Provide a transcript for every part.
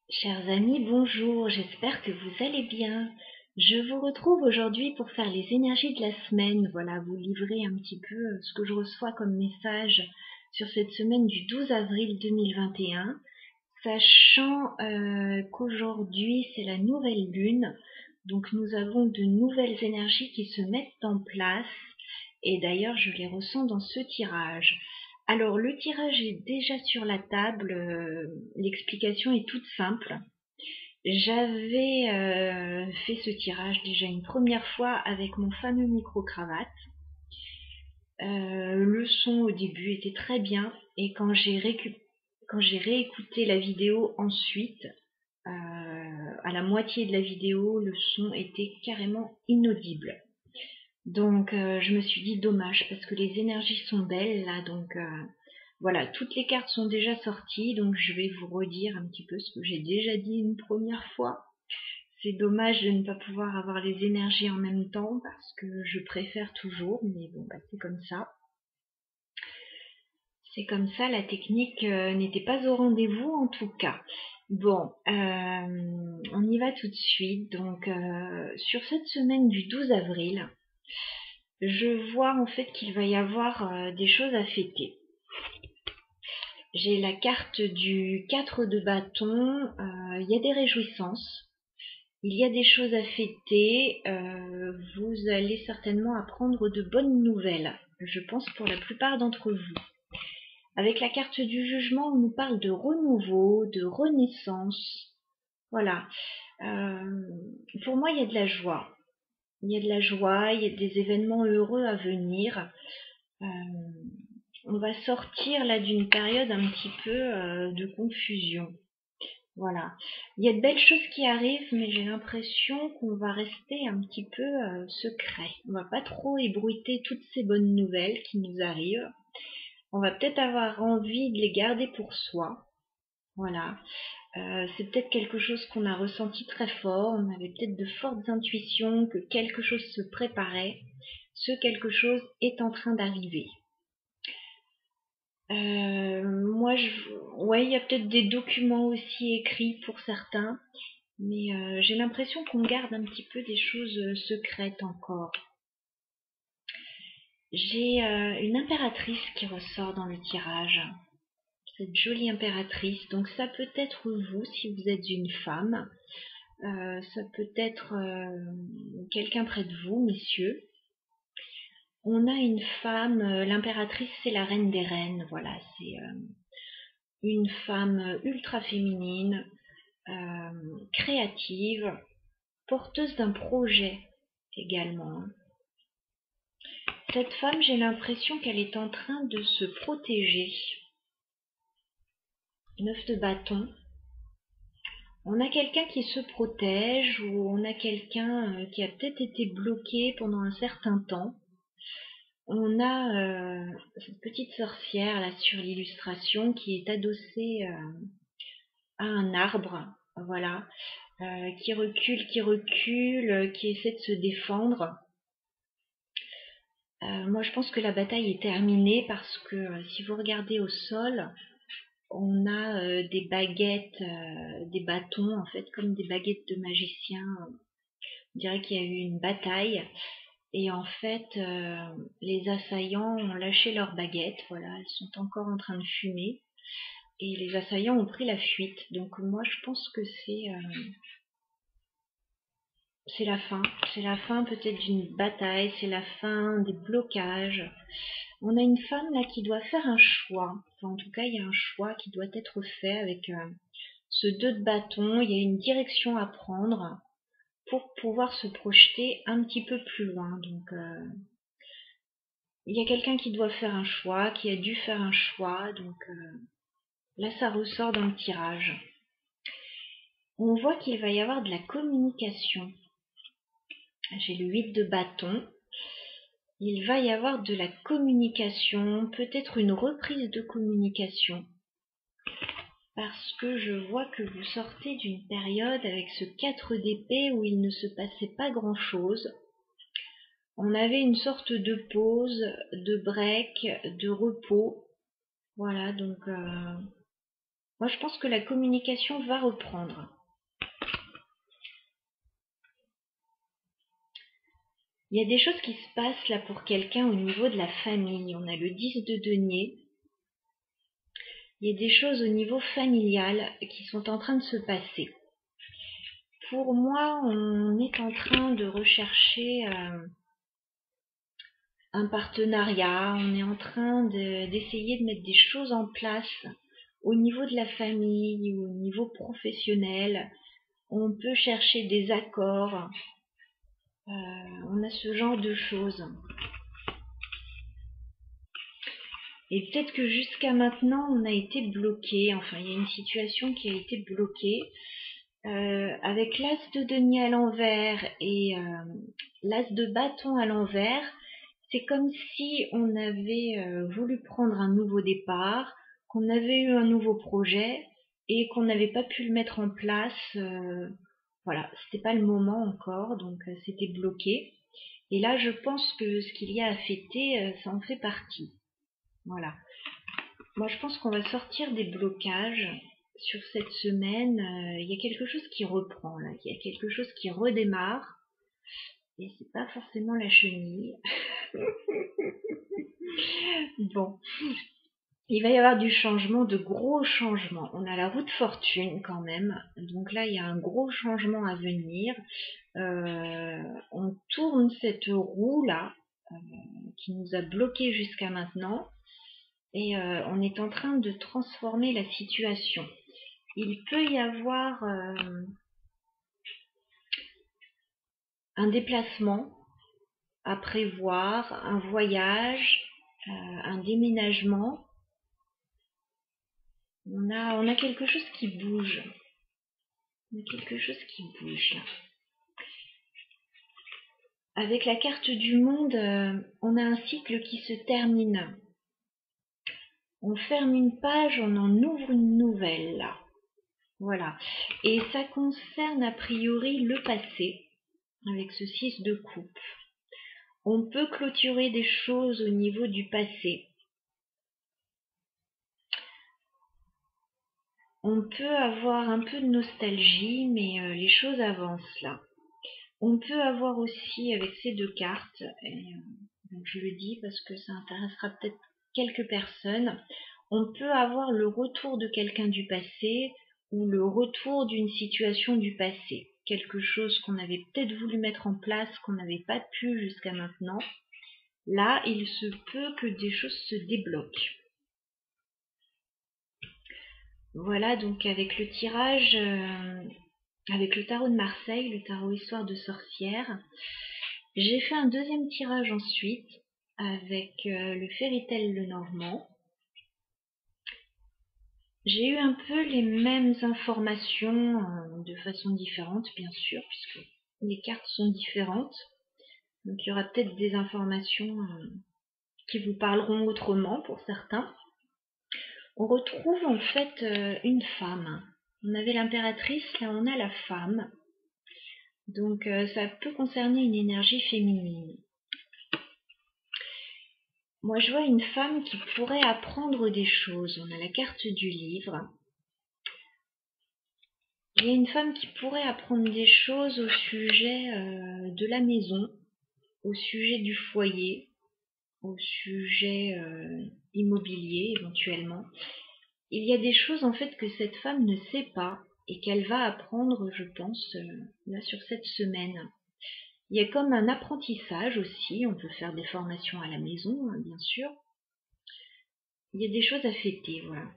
Chers amis, bonjour, j'espère que vous allez bien. Je vous retrouve aujourd'hui pour faire les énergies de la semaine. Voilà, vous livrer un petit peu ce que je reçois comme message sur cette semaine du 12 avril 2021, sachant qu'aujourd'hui c'est la nouvelle lune, donc nous avons de nouvelles énergies qui se mettent en place et d'ailleurs je les ressens dans ce tirage. Alors le tirage est déjà sur la table, l'explication est toute simple. J'avais fait ce tirage déjà une première fois avec mon fameux micro-cravate. Le son au début était très bien et quand j'ai réécouté la vidéo ensuite, à la moitié de la vidéo, le son était carrément inaudible. Donc je me suis dit dommage parce que les énergies sont belles là, donc voilà, toutes les cartes sont déjà sorties, donc je vais vous redire un petit peu ce que j'ai déjà dit une première fois. C'est dommage de ne pas pouvoir avoir les énergies en même temps parce que je préfère toujours, mais bon, bah, c'est comme ça. C'est comme ça, la technique n'était pas au rendez-vous en tout cas. Bon, on y va tout de suite. Donc, sur cette semaine du 12 avril, je vois en fait qu'il va y avoir des choses à fêter. J'ai la carte du 4 de bâton, il y a des réjouissances. Il y a des choses à fêter, vous allez certainement apprendre de bonnes nouvelles, je pense pour la plupart d'entre vous. Avec la carte du jugement, on nous parle de renouveau, de renaissance. Voilà. Pour moi, il y a de la joie. Il y a de la joie, il y a des événements heureux à venir. On va sortir là d'une période un petit peu de confusion. Voilà. Il y a de belles choses qui arrivent, mais j'ai l'impression qu'on va rester un petit peu secret. On va pas trop ébruiter toutes ces bonnes nouvelles qui nous arrivent. On va peut-être avoir envie de les garder pour soi. Voilà. C'est peut-être quelque chose qu'on a ressenti très fort. On avait peut-être de fortes intuitions que quelque chose se préparait. Ce quelque chose est en train d'arriver. Ouais, il y a peut-être des documents aussi écrits pour certains. Mais j'ai l'impression qu'on garde un petit peu des choses secrètes encore. J'ai une impératrice qui ressort dans le tirage. Cette jolie impératrice. Donc ça peut être vous si vous êtes une femme. Ça peut être quelqu'un près de vous, messieurs. On a une femme, l'impératrice c'est la reine des reines. Voilà, c'est une femme ultra féminine, créative, porteuse d'un projet également. Cette femme, j'ai l'impression qu'elle est en train de se protéger. 9 de bâton. On a quelqu'un qui se protège ou on a quelqu'un qui a peut-être été bloqué pendant un certain temps. On a cette petite sorcière là sur l'illustration qui est adossée à un arbre, voilà, qui recule, qui essaie de se défendre. Moi, je pense que la bataille est terminée parce que si vous regardez au sol, on a des baguettes, des bâtons, en fait, comme des baguettes de magicien. On dirait qu'il y a eu une bataille. Et en fait, les assaillants ont lâché leurs baguettes. Voilà, elles sont encore en train de fumer. Et les assaillants ont pris la fuite. Donc moi, je pense que c'est la fin. C'est la fin peut-être d'une bataille. C'est la fin des blocages. On a une femme là qui doit faire un choix. Enfin, en tout cas, il y a un choix qui doit être fait avec ce 2 de bâton. Il y a une direction à prendre pour pouvoir se projeter un petit peu plus loin. Donc, il y a quelqu'un qui doit faire un choix, qui a dû faire un choix. Donc, là, ça ressort dans le tirage. On voit qu'il va y avoir de la communication. J'ai le 8 de bâton. Il va y avoir de la communication, peut-être une reprise de communication. Parce que je vois que vous sortez d'une période avec ce 4 d'épée où il ne se passait pas grand-chose. On avait une sorte de pause, de break, de repos. Voilà, donc Moi, je pense que la communication va reprendre. Il y a des choses qui se passent là pour quelqu'un au niveau de la famille. On a le 10 de denier. Il y a des choses au niveau familial qui sont en train de se passer. Pour moi, on est en train de rechercher un partenariat, on est en train d'essayer de mettre des choses en place au niveau de la famille ou au niveau professionnel. On peut chercher des accords, on a ce genre de choses. Et peut-être que jusqu'à maintenant, on a été bloqué, enfin il y a une situation qui a été bloquée. Avec l'as de denier à l'envers et l'as de bâton à l'envers, c'est comme si on avait voulu prendre un nouveau départ, qu'on avait eu un nouveau projet et qu'on n'avait pas pu le mettre en place. Voilà, c'était pas le moment encore, donc c'était bloqué. Et là, je pense que ce qu'il y a à fêter, ça en fait partie. Voilà. Moi, je pense qu'on va sortir des blocages sur cette semaine. Il y a quelque chose qui reprend là, il y a quelque chose qui redémarre. Et c'est pas forcément la chenille. Bon, il va y avoir du changement, de gros changements. On a la roue de fortune quand même. Donc là, il y a un gros changement à venir. On tourne cette roue là qui nous a bloqués jusqu'à maintenant. Et on est en train de transformer la situation. Il peut y avoir un déplacement à prévoir, un voyage, un déménagement. On a quelque chose qui bouge. On a quelque chose qui bouge là. Avec la carte du monde, on a un cycle qui se termine. On ferme une page, on en ouvre une nouvelle là. Voilà. Et ça concerne a priori le passé, avec ce 6 de coupe. On peut clôturer des choses au niveau du passé. On peut avoir un peu de nostalgie, mais les choses avancent là. On peut avoir aussi, avec ces deux cartes, et donc je le dis parce que ça intéressera peut-être quelques personnes, on peut avoir le retour de quelqu'un du passé ou le retour d'une situation du passé. Quelque chose qu'on avait peut-être voulu mettre en place, qu'on n'avait pas pu jusqu'à maintenant. Là, il se peut que des choses se débloquent. Voilà, donc avec le tirage, avec le tarot de Marseille, le tarot Histoire de sorcière, j'ai fait un deuxième tirage ensuite avec le Fairy Tail le Normand. J'ai eu un peu les mêmes informations de façon différente, bien sûr, puisque les cartes sont différentes. Donc il y aura peut-être des informations qui vous parleront autrement pour certains. On retrouve en fait une femme. On avait l'impératrice, là on a la femme. Donc ça peut concerner une énergie féminine. Moi je vois une femme qui pourrait apprendre des choses. On a la carte du livre. Il y a une femme qui pourrait apprendre des choses au sujet de la maison, au sujet du foyer, au sujet immobilier éventuellement. Il y a des choses en fait que cette femme ne sait pas et qu'elle va apprendre, je pense, là sur cette semaine. Il y a comme un apprentissage aussi, on peut faire des formations à la maison, hein, bien sûr. Il y a des choses à fêter, voilà.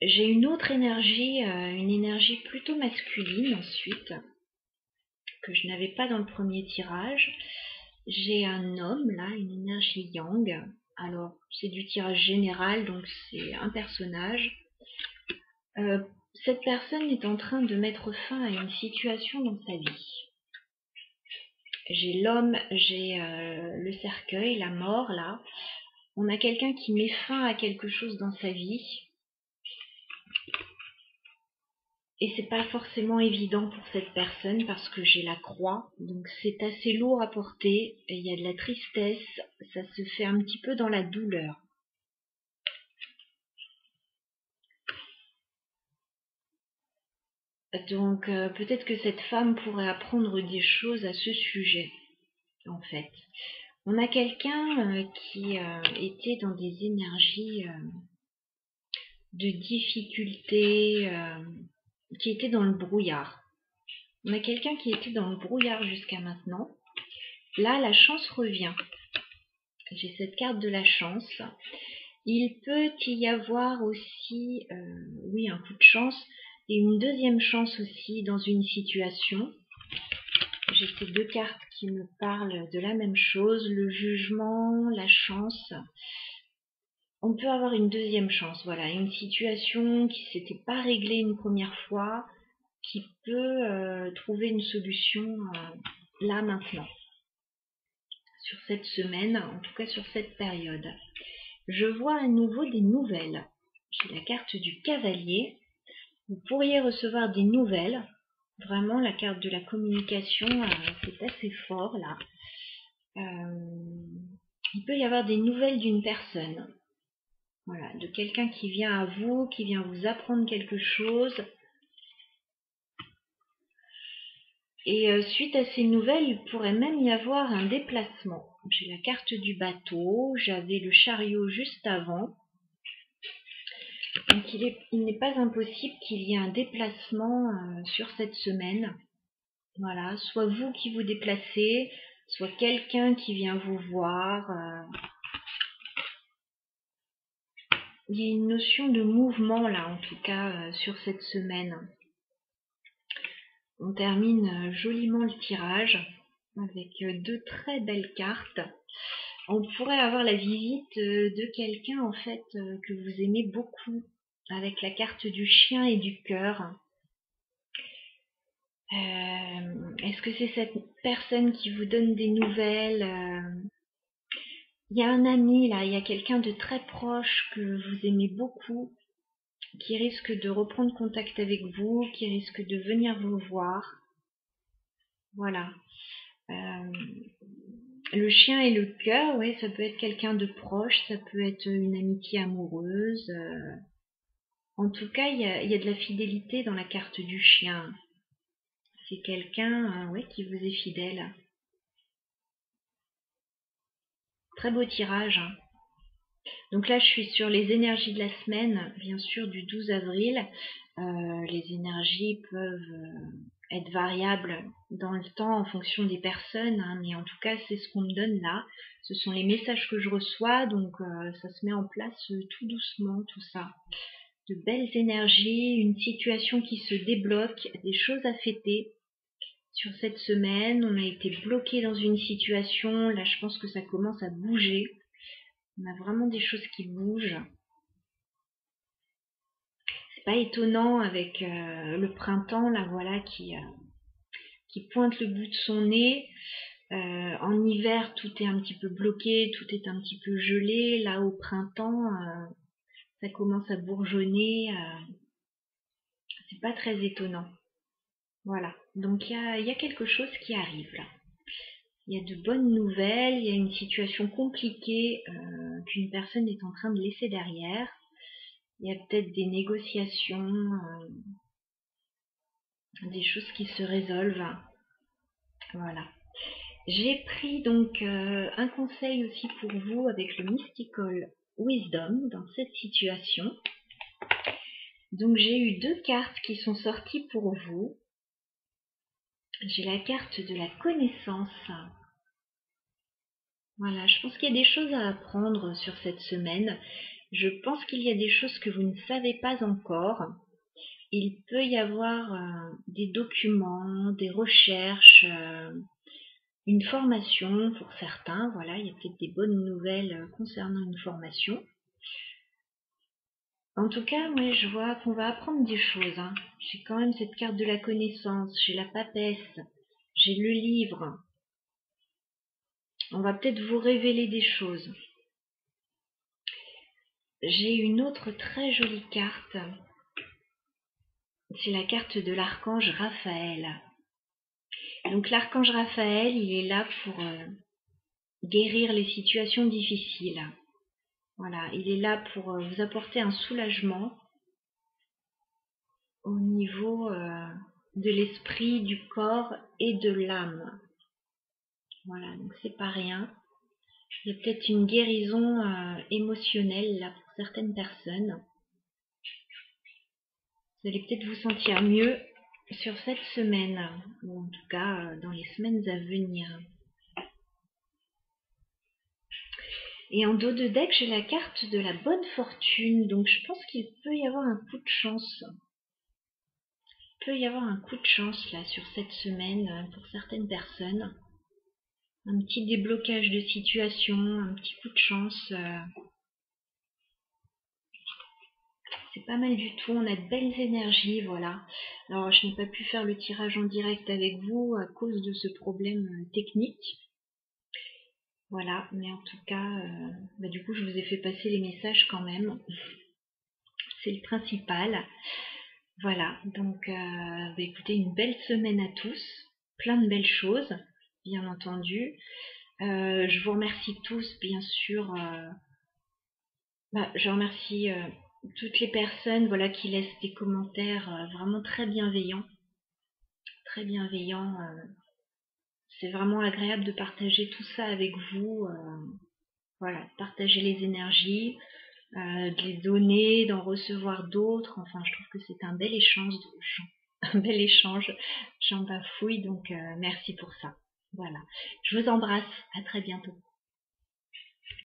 J'ai une autre énergie, une énergie plutôt masculine ensuite, que je n'avais pas dans le premier tirage. J'ai un homme là, une énergie yang. Alors, c'est du tirage général, donc c'est un personnage. Cette personne est en train de mettre fin à une situation dans sa vie. J'ai l'homme, j'ai le cercueil, la mort là. On a quelqu'un qui met fin à quelque chose dans sa vie. Et c'est pas forcément évident pour cette personne parce que j'ai la croix, donc c'est assez lourd à porter, il y a de la tristesse, ça se fait un petit peu dans la douleur. Donc peut-être que cette femme pourrait apprendre des choses à ce sujet, en fait. On a quelqu'un qui était dans des énergies de difficulté, qui était dans le brouillard. On a quelqu'un qui était dans le brouillard jusqu'à maintenant. Là, la chance revient. J'ai cette carte de la chance. Il peut y avoir aussi, oui, un coup de chance et une deuxième chance aussi dans une situation. J'ai ces deux cartes qui me parlent de la même chose, le jugement, la chance. On peut avoir une deuxième chance, voilà, une situation qui s'était pas réglée une première fois, qui peut trouver une solution là maintenant, sur cette semaine, en tout cas sur cette période. Je vois à nouveau des nouvelles. J'ai la carte du cavalier. Vous pourriez recevoir des nouvelles. Vraiment, la carte de la communication, c'est assez fort là. Il peut y avoir des nouvelles d'une personne. Voilà, de quelqu'un qui vient à vous, qui vient vous apprendre quelque chose. Et suite à ces nouvelles, il pourrait même y avoir un déplacement. J'ai la carte du bateau, j'avais le chariot juste avant. Donc il n'est pas impossible qu'il y ait un déplacement sur cette semaine. Voilà, soit vous qui vous déplacez, soit quelqu'un qui vient vous voir. Il y a une notion de mouvement là, en tout cas, sur cette semaine. On termine joliment le tirage avec deux très belles cartes. On pourrait avoir la visite de quelqu'un en fait que vous aimez beaucoup, avec la carte du chien et du cœur. Est-ce que c'est cette personne qui vous donne des nouvelles? Il y a un ami là, il y a quelqu'un de très proche que vous aimez beaucoup, qui risque de reprendre contact avec vous, qui risque de venir vous voir. Voilà. Le chien et le cœur, oui, ça peut être quelqu'un de proche, ça peut être une amitié amoureuse. En tout cas, il y a de la fidélité dans la carte du chien. C'est quelqu'un ouais, qui vous est fidèle. Très beau tirage. Hein. Donc là, je suis sur les énergies de la semaine, bien sûr, du 12 avril. Les énergies peuvent être variables dans le temps en fonction des personnes, hein, mais en tout cas, c'est ce qu'on me donne là. Ce sont les messages que je reçois, donc ça se met en place tout doucement, tout ça. De belles énergies, une situation qui se débloque, des choses à fêter. Sur cette semaine, on a été bloqué dans une situation, là je pense que ça commence à bouger. On a vraiment des choses qui bougent. C'est pas étonnant avec le printemps, là voilà, qui pointe le bout de son nez. En hiver, tout est un petit peu bloqué, tout est un petit peu gelé. Là, au printemps, ça commence à bourgeonner. C'est pas très étonnant. Voilà. Donc, il y a quelque chose qui arrive là. Il y a de bonnes nouvelles, il y a une situation compliquée qu'une personne est en train de laisser derrière. Il y a peut-être des négociations, des choses qui se résolvent. Voilà. J'ai pris donc un conseil aussi pour vous avec le Mystical Wisdom dans cette situation. Donc j'ai eu deux cartes qui sont sorties pour vous. J'ai la carte de la connaissance. Voilà, je pense qu'il y a des choses à apprendre sur cette semaine. Je pense qu'il y a des choses que vous ne savez pas encore. Il peut y avoir des documents, des recherches, une formation pour certains. Voilà, il y a peut-être des bonnes nouvelles concernant une formation. En tout cas, moi, je vois qu'on va apprendre des choses. Hein. J'ai quand même cette carte de la connaissance, j'ai la papesse, j'ai le livre. On va peut-être vous révéler des choses. J'ai une autre très jolie carte. C'est la carte de l'archange Raphaël. Donc l'archange Raphaël, il est là pour guérir les situations difficiles. Voilà, il est là pour vous apporter un soulagement au niveau de l'esprit, du corps et de l'âme. Voilà, donc c'est pas rien. Il y a peut-être une guérison émotionnelle là pour certaines personnes. Vous allez peut-être vous sentir mieux sur cette semaine, ou en tout cas dans les semaines à venir. Et en dos de deck, j'ai la carte de la bonne fortune, donc je pense qu'il peut y avoir un coup de chance. Il peut y avoir un coup de chance là sur cette semaine pour certaines personnes. Un petit déblocage de situation, un petit coup de chance. C'est pas mal du tout, on a de belles énergies, voilà. Alors je n'ai pas pu faire le tirage en direct avec vous à cause de ce problème technique. Voilà, mais en tout cas, du coup je vous ai fait passer les messages quand même. C'est le principal. Voilà, donc écoutez, une belle semaine à tous, plein de belles choses, bien entendu. Je vous remercie tous, bien sûr. Je remercie toutes les personnes, voilà, qui laissent des commentaires vraiment très bienveillants. Très bienveillants. C'est vraiment agréable de partager tout ça avec vous. Voilà, partager les énergies, de les donner, d'en recevoir d'autres. Enfin, je trouve que c'est un bel échange. Un bel échange. J'en bafouille, donc merci pour ça. Voilà. Je vous embrasse. À très bientôt.